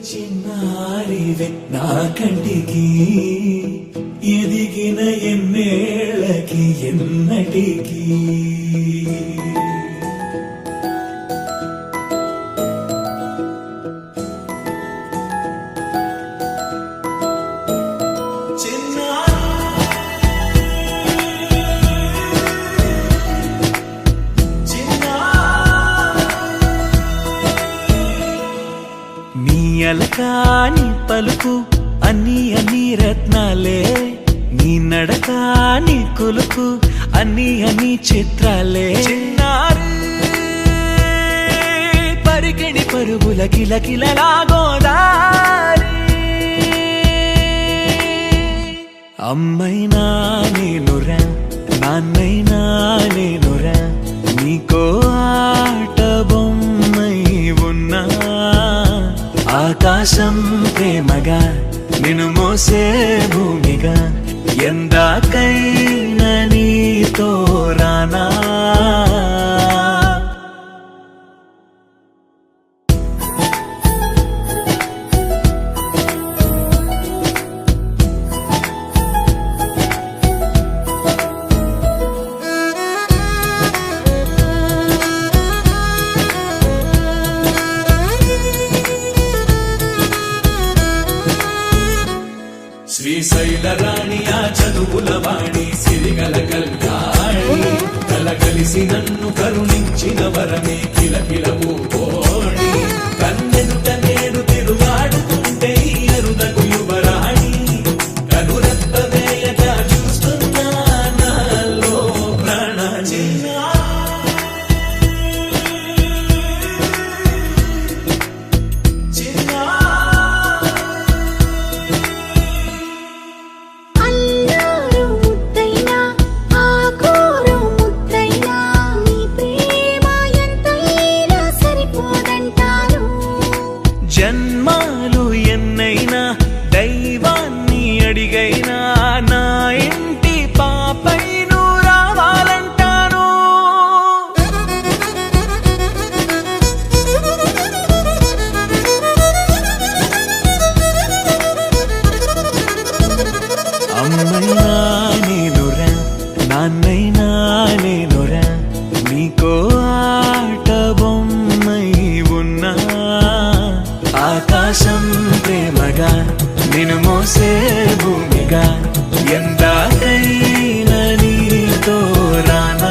చిన్నారివే నా కంటికి ఎదిగిన ఎన్నేళ్ళకి ఎన్నటికి అలకాని పలుకు అన్ని అన్ని రత్నాలే నీ నడకాని కులుకు అన్ని అన్ని చిత్రాలే చిన్నారు పరికిణి పరుగుల కిలకిలలాగోదారి అమ్మైనా నేనురా నాన్నైనా నేనురా నీకో ఆట బొమ్మై ఉన్నా ఆకాశం ప్రేమగా నిన్ను మోసే భూమిగా ఎందాకైనా నీతో రానా శ్రీశైల రాణి ఆ చదువుల వాణి సిరిగల కల్యాణి కలగలిసి నన్ను కరుణించిన వరమే కిలకిలవు కోణి కన్నెదుట నేను తిరుగాడుతుంటే అరుదకు యువరాణి కనురెప్ప వేయగా చూస్తున్నా నాలో ప్రాణ జన్మాలు ఎన్నైనా దైవాన్ని అడిగైనా నా ఇంటి పాపై నువ్వు రావాలంటాను అమ్మైనా నేనురా నాన్నైనా నేనురా నీకో ఆట బొమ్మై ఉన్నా ఆకాశం ప్రేమగా నిన్ను మోసే భూమిగా ఎందాకైనా నీతో రానా